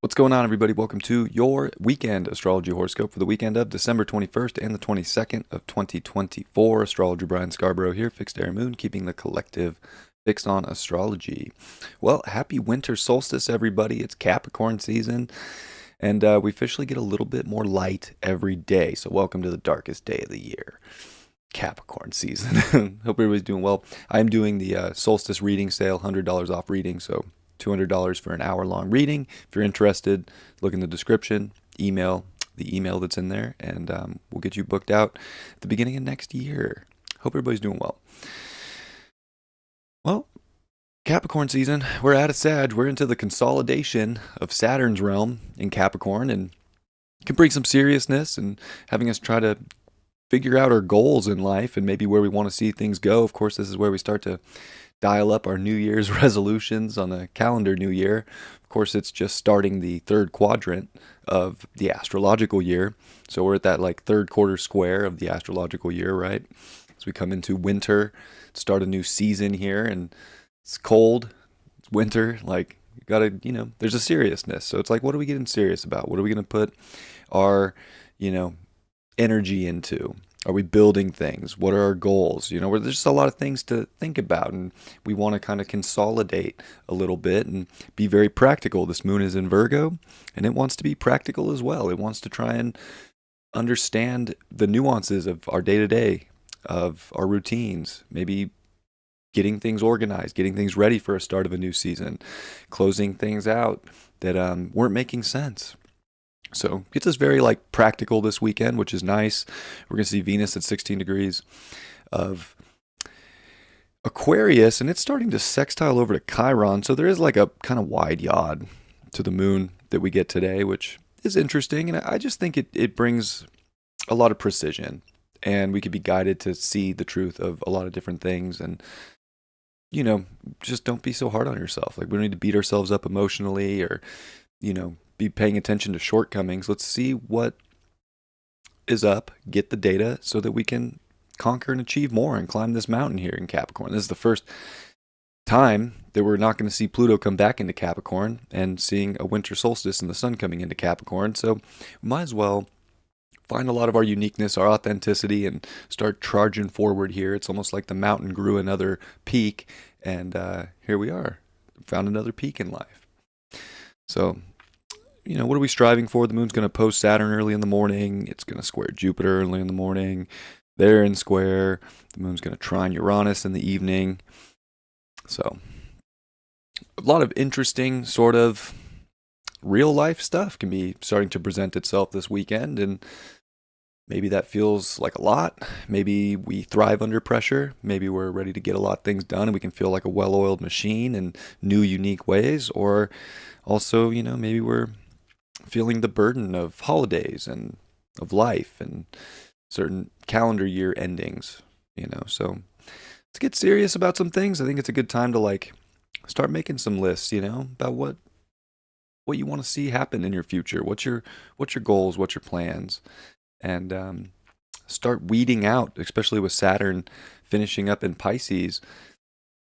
What's going on, everybody? Welcome to your weekend astrology horoscope for the weekend of December 21st and the 22nd of 2024. Astrologer Brian Scarborough here, Fixed Air Moon, keeping the collective fixed on astrology. Well, happy winter solstice, everybody. It's Capricorn season, and we officially get a little bit more light every day. So welcome to the darkest day of the year. Capricorn season. Hope everybody's doing well. I'm doing the solstice reading sale, $100 off reading, so $200 for an hour-long reading. If you're interested, look in the description, email the email that's in there, and we'll get you booked out at the beginning of next year. Hope everybody's doing well. Well, Capricorn season, we're out of Sag. We're into the consolidation of Saturn's realm in Capricorn, and it can bring some seriousness and having us try to figure out our goals in life and maybe where we want to see things go. Of course, this is where we start to dial up our New Year's resolutions on a calendar new year. Of course, it's just starting the third quadrant of the astrological year. So we're at that like third quarter square of the astrological year, right? As we come into winter, start a new season here, and it's cold, it's winter, like you gotta, there's a seriousness. So it's like, what are we getting serious about? What are we gonna put our, energy into? Are we building things? What are our goals? Where there's just a lot of things to think about, and we want to kind of consolidate a little bit and be very practical. This moon is in Virgo, and it wants to be practical as well. It wants to try and understand the nuances of our day-to-day, of our routines, maybe getting things organized, getting things ready for a start of a new season, closing things out that weren't making sense. So gets us very practical this weekend, which is nice. We're going to see Venus at 16 degrees of Aquarius, and it's starting to sextile over to Chiron. So there is like a kind of wide yod to the moon that we get today, which is interesting. And I just think it brings a lot of precision, and we could be guided to see the truth of a lot of different things. And, just don't be so hard on yourself. Like, we don't need to beat ourselves up emotionally or, be paying attention to shortcomings. Let's see what is up, get the data so that we can conquer and achieve more and climb this mountain here in Capricorn. This is the first time that we're not going to see Pluto come back into Capricorn and seeing a winter solstice and the sun coming into Capricorn. So we might as well find a lot of our uniqueness, our authenticity, and start charging forward here. It's almost like the mountain grew another peak, and here we are, found another peak in life. So what are we striving for? The moon's going to post Saturn early in the morning. It's going to square Jupiter early in the morning. They're in square. The moon's going to trine Uranus in the evening. So a lot of interesting sort of real life stuff can be starting to present itself this weekend. And maybe that feels like a lot. Maybe we thrive under pressure. Maybe we're ready to get a lot of things done and we can feel like a well-oiled machine in new, unique ways. Or also, maybe we're feeling the burden of holidays and of life and certain calendar year endings, so let's get serious about some things. I think it's a good time to start making some lists, about what you want to see happen in your future. What's your goals, what's your plans, and start weeding out, especially with Saturn finishing up in Pisces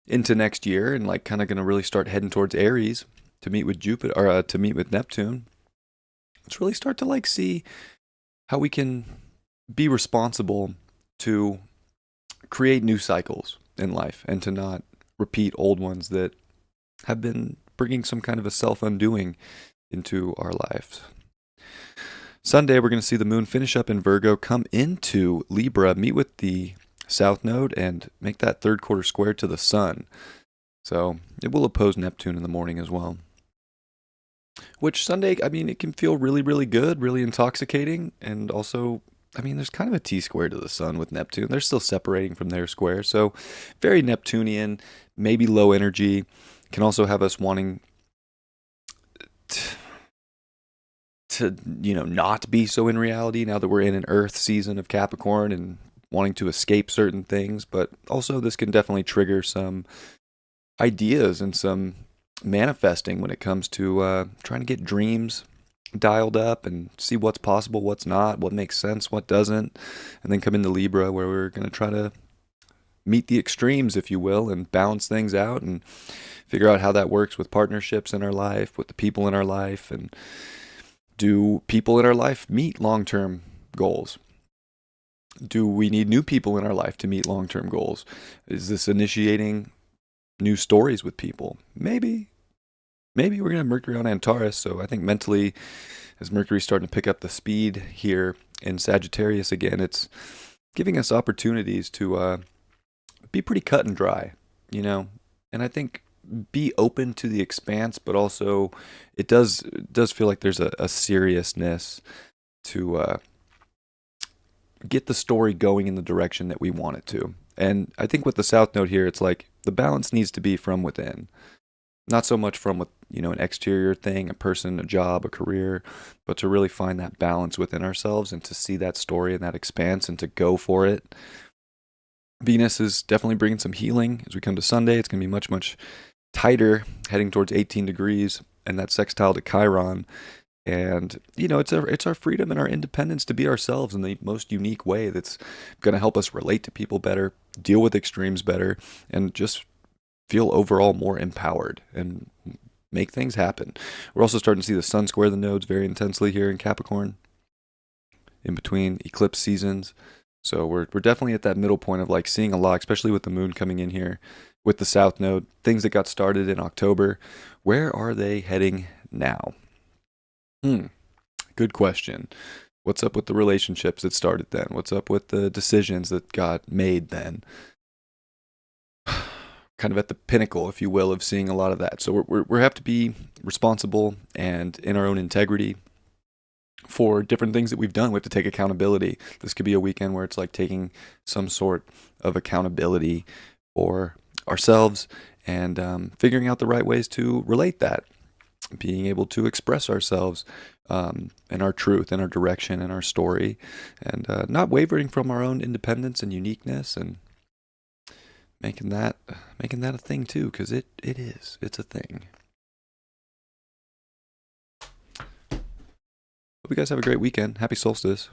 into next year and kind of going to really start heading towards Aries to meet with Jupiter or to meet with Neptune. Let's really start to see how we can be responsible to create new cycles in life and to not repeat old ones that have been bringing some kind of a self-undoing into our lives. Sunday, we're going to see the moon finish up in Virgo, come into Libra, meet with the south node, and make that third quarter square to the sun. So it will oppose Neptune in the morning as well. Which Sunday, it can feel really, really good, really intoxicating. And also, there's kind of a T-square to the sun with Neptune. They're still separating from their square. So very Neptunian, maybe low energy. Can also have us wanting to not be so in reality now that we're in an Earth season of Capricorn and wanting to escape certain things. But also this can definitely trigger some ideas and some manifesting when it comes to trying to get dreams dialed up and see what's possible, what's not, what makes sense, what doesn't, and then come into Libra where we're going to try to meet the extremes, if you will, and balance things out and figure out how that works with partnerships in our life, with the people in our life, and do people in our life meet long-term goals? Do we need new people in our life to meet long-term goals? Is this initiating new stories with people? Maybe. Maybe we're going to have Mercury on Antares, so I think mentally, as Mercury's starting to pick up the speed here in Sagittarius again, it's giving us opportunities to be pretty cut and dry, you know? And I think be open to the expanse, but also it does feel like there's a seriousness to get the story going in the direction that we want it to. And I think with the South Node here, it's like the balance needs to be from within, not so much from an exterior thing, a person, a job, a career, but to really find that balance within ourselves and to see that story and that expanse and to go for it. Venus is definitely bringing some healing as we come to Sunday. It's going to be much, much tighter, heading towards 18 degrees, and that sextile to Chiron. And it's our freedom and our independence to be ourselves in the most unique way that's going to help us relate to people better, deal with extremes better, and just feel overall more empowered and make things happen. We're also starting to see the sun square the nodes very intensely here in Capricorn in between eclipse seasons. So we're definitely at that middle point of like seeing a lot, especially with the moon coming in here with the south node, things that got started in October. Where are they heading now? Good question. What's up with the relationships that started then? What's up with the decisions that got made then? Kind of at the pinnacle, if you will, of seeing a lot of that. So we have to be responsible and in our own integrity for different things that we've done. We have to take accountability. This could be a weekend where it's like taking some sort of accountability for ourselves and figuring out the right ways to relate that, being able to express ourselves and our truth and our direction and our story, and not wavering from our own independence and uniqueness, and making that a thing too, because it's a thing. Hope you guys have a great weekend. Happy solstice.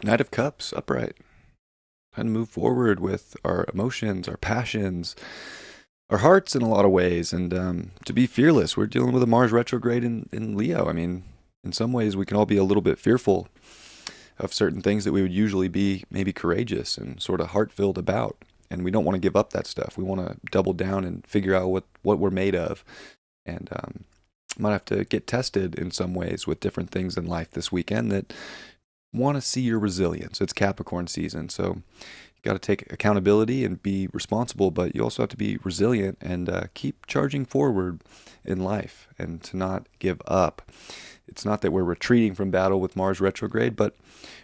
Knight of Cups, upright. Time to move forward with our emotions, our passions, our hearts in a lot of ways, and to be fearless. We're dealing with a Mars retrograde in Leo. I mean, in some ways, we can all be a little bit fearful of certain things that we would usually be maybe courageous and sort of heart-filled about. And we don't want to give up that stuff. We want to double down and figure out what we're made of. And might have to get tested in some ways with different things in life this weekend that want to see your resilience. It's Capricorn season, so you got to take accountability and be responsible, but you also have to be resilient and keep charging forward in life and to not give up. It's not that we're retreating from battle with Mars retrograde, but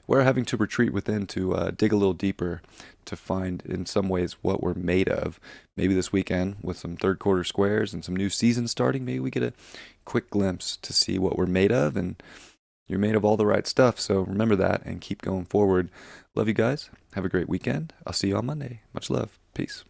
we're having to retreat within to dig a little deeper to find in some ways what we're made of. Maybe this weekend with some third quarter squares and some new seasons starting, maybe we get a quick glimpse to see what we're made of, and you're made of all the right stuff, so remember that and keep going forward. Love you guys. Have a great weekend. I'll see you on Monday. Much love. Peace.